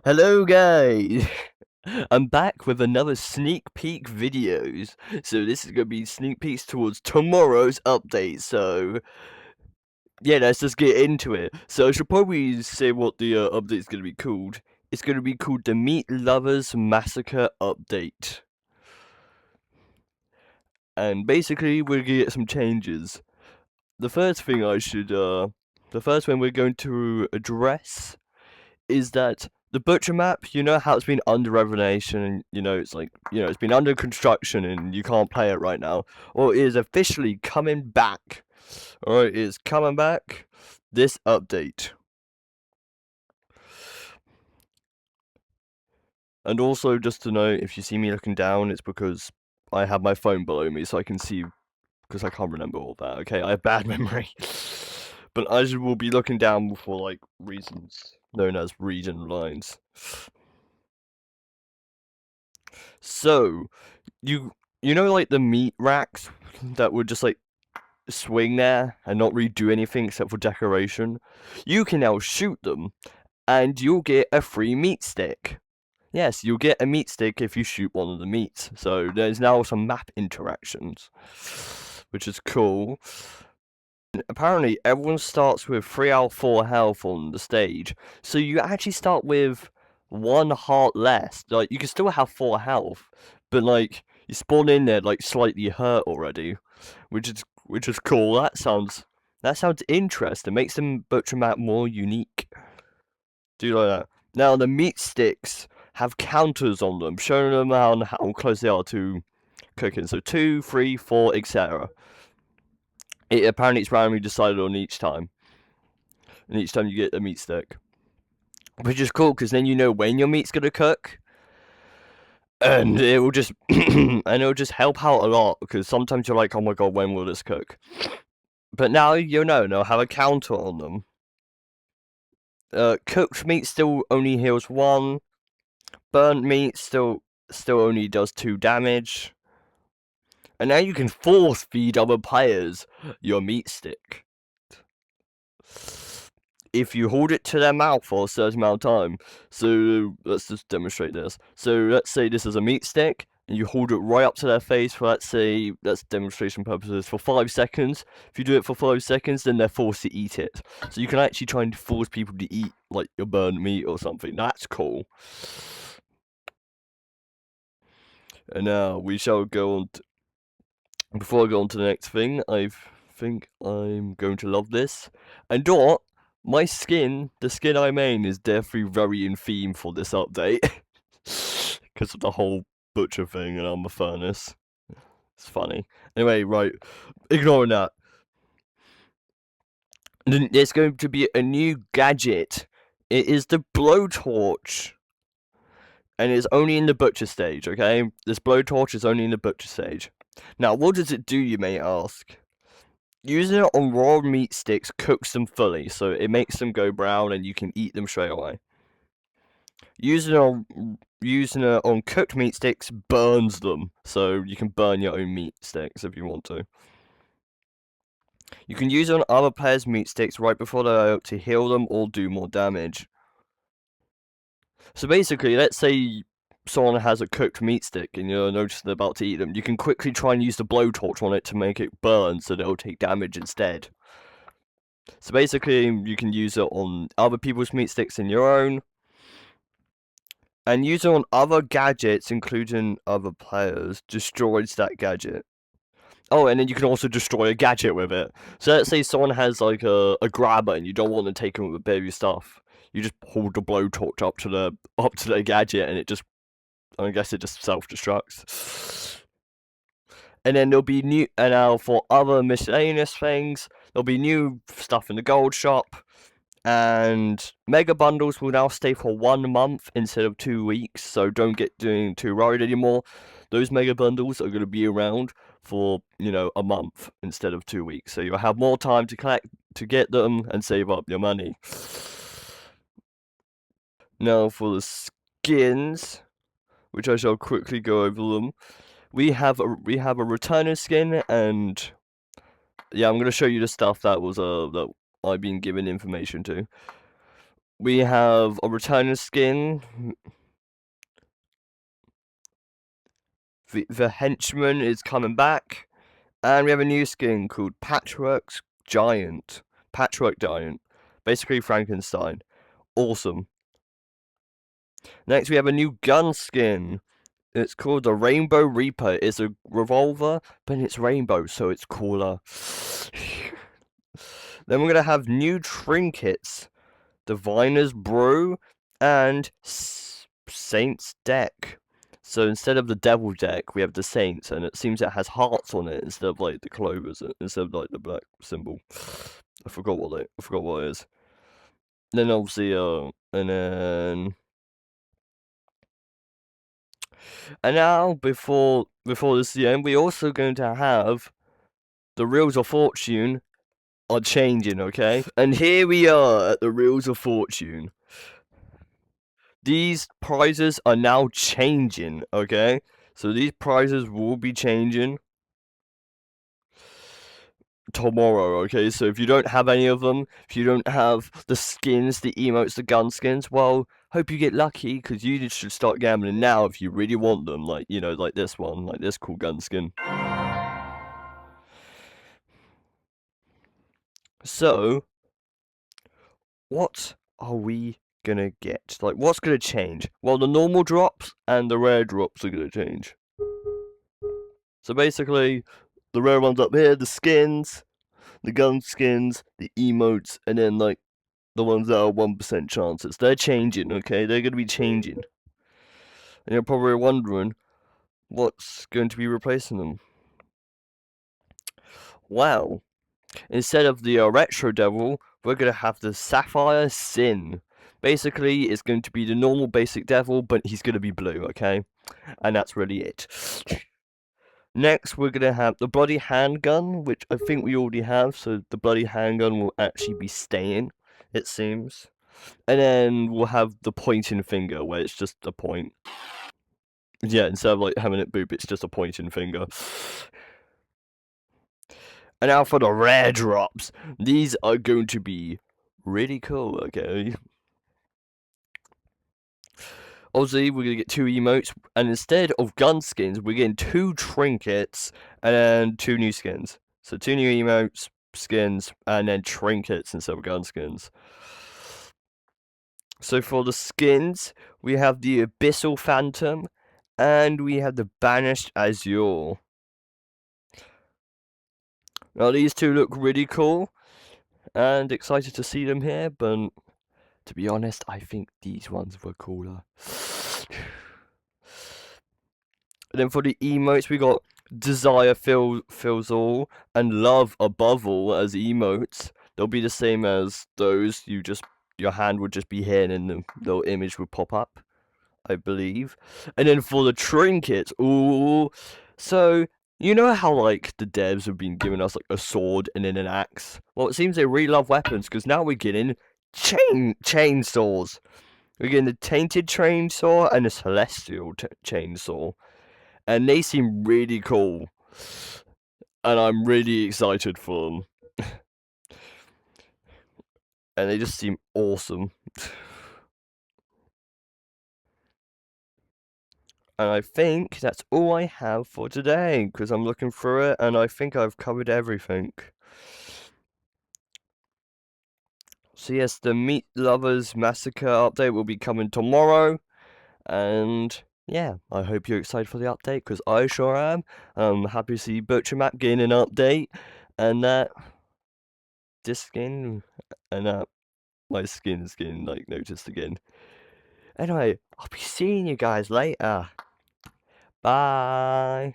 Hello guys! I'm back with another sneak peek videos. So this is gonna be sneak peeks towards tomorrow's update, so yeah, let's just get into it. So I should probably say what the update is gonna be called. It's gonna be called the Meat Lovers Massacre Update. And basically we're gonna get some changes. The first thing we're going to address is that the butcher map, you know how it's been under revelation and it's been under construction and you can't play it right now. Well, it is officially coming back. Alright, it is coming back this update. And also, just to know, if you see me looking down, it's because I have my phone below me so I can see, because I can't remember all that, okay? I have bad memory. But I will be looking down for, like, reasons known as reading lines. So, you know, like, the meat racks that would just, like, swing there and not really do anything except for decoration? You can now shoot them, and you'll get a free meat stick. Yes, you'll get a meat stick if you shoot one of the meats. So there's now some map interactions, which is cool. Apparently, everyone starts with 3 out of 4 health on the stage, so you actually start with 1 heart less. Like, you can still have 4 health, but, like, you spawn in there, like, slightly hurt already, which is cool. That sounds interesting. Makes the butcher map more unique. Do you like that? Now, the meat sticks have counters on them, showing them how close they are to cooking. So 2, 3, 4, etc. Apparently it's randomly decided on each time. And each time you get a meat stick. Which is cool, because then you know when your meat's gonna cook. And it will just help out a lot, because sometimes you're like, oh my god, when will this cook? But now you know, they'll have a counter on them. Cooked meat still only heals 1. Burnt meat still only does 2 damage. And now you can force feed other players your meat stick. If you hold it to their mouth for a certain amount of time. So let's just demonstrate this. So let's say this is a meat stick, and you hold it right up to their face for, let's say, that's demonstration purposes, for 5 seconds. If you do it for 5 seconds, then they're forced to eat it. So you can actually try and force people to eat, like, your burnt meat or something. That's cool. And now we shall go on. Before I go on to the next thing, I think I'm going to love this. And Dot, my skin, the skin I main, is definitely very in theme for this update. Because of the whole butcher thing and I'm a furnace. It's funny. Anyway, right, ignoring that. There's going to be a new gadget. It is the blowtorch. And it's only in the butcher stage, okay? This blowtorch is only in the butcher stage. Now, what does it do, you may ask? Using it on raw meat sticks cooks them fully, so it makes them go brown and you can eat them straight away. Using it on cooked meat sticks burns them, so you can burn your own meat sticks if you want to. You can use it on other players' meat sticks right before they're out to heal them or do more damage. So basically, let's say someone has a cooked meat stick and you're noticing they're about to eat them, you can quickly try and use the blowtorch on it to make it burn so they'll take damage instead. So basically, you can use it on other people's meat sticks and your own. And use it on other gadgets, including other players, destroys that gadget. Oh, and then you can also destroy a gadget with it. So let's say someone has like a grabber and you don't want to take him with a baby stuff. You just hold the blowtorch up to the gadget and it just, I guess it just self-destructs. And then there'll be new, and now for other miscellaneous things, there'll be new stuff in the gold shop. And mega bundles will now stay for 1 month instead of 2 weeks, so don't get too worried anymore. Those mega bundles are going to be around for, a month instead of 2 weeks, so you'll have more time to get them and save up your money. Now for the skins, which I shall quickly go over them. We have a returner skin, and yeah, I'm going to show you the stuff that was that I've been given information to. We have a returning skin. The henchman is coming back. And we have a new skin called Patchwork Giant. Basically Frankenstein. Awesome. Next we have a new gun skin. It's called the Rainbow Reaper. It's a revolver, but it's rainbow, so it's cooler. Then we're gonna have new trinkets. Diviner's Brew and Saints deck. So instead of the devil deck, we have the Saints, and it seems it has hearts on it instead of like the clovers, instead of like the black symbol. I forgot what it is. Then obviously, and now before this is the end, we're also going to have the Reels of Fortune are changing, okay? And here we are at the Reels of Fortune. These prizes are now changing, okay? So these prizes will be changing tomorrow, okay? So if you don't have any of them, if you don't have the skins, the emotes, the gun skins, well, hope you get lucky, because you should start gambling now if you really want them, like, you know, like this one, like this cool gun skin. So, what are we gonna get? Like, what's gonna change? Well, the normal drops and the rare drops are gonna change. So basically, the rare ones up here, the skins, the gun skins, the emotes, and then like the ones that are 1% chances. They're changing, okay? They're gonna be changing. And you're probably wondering what's going to be replacing them. Well, instead of the Retro Devil, we're gonna have the Sapphire Sin. Basically, it's going to be the normal basic devil, but he's gonna be blue, okay? And that's really it. Next, we're gonna have the bloody handgun, which I think we already have, so the bloody handgun will actually be staying, it seems. And then we'll have the pointing finger, where it's just a point. Yeah, instead of like having it boop, it's just a pointing finger. And now for the rare drops. These are going to be really cool, okay? Obviously, we're gonna get 2 emotes, and instead of gun skins, we're getting 2 trinkets and then 2 new skins. So 2 new emotes, skins, and then trinkets instead of gun skins. So for the skins, we have the Abyssal Phantom, and we have the Banished Azure. Now these two look really cool, and excited to see them here, but to be honest, I think these ones were cooler. And then for the emotes, we got Desire fills all and Love above all as emotes. They'll be the same as those. Your hand would just be here, and then the little image would pop up, I believe. And then for the trinkets, ooh, so you know how like the devs have been giving us like a sword and then an axe? Well, it seems they really love weapons, because now we're getting chainsaws. We're getting the Tainted Chainsaw and the Celestial Chainsaw, and they seem really cool, and I'm really excited for them. And they just seem awesome. And I think that's all I have for today, because I'm looking through it, and I think I've covered everything. So yes, the Meat Lovers Massacre update will be coming tomorrow, and yeah, I hope you're excited for the update, because I sure am. I'm happy to see Butcher Map getting an update, and that this skin, and that my skin's getting like noticed again. Anyway, I'll be seeing you guys later. Bye.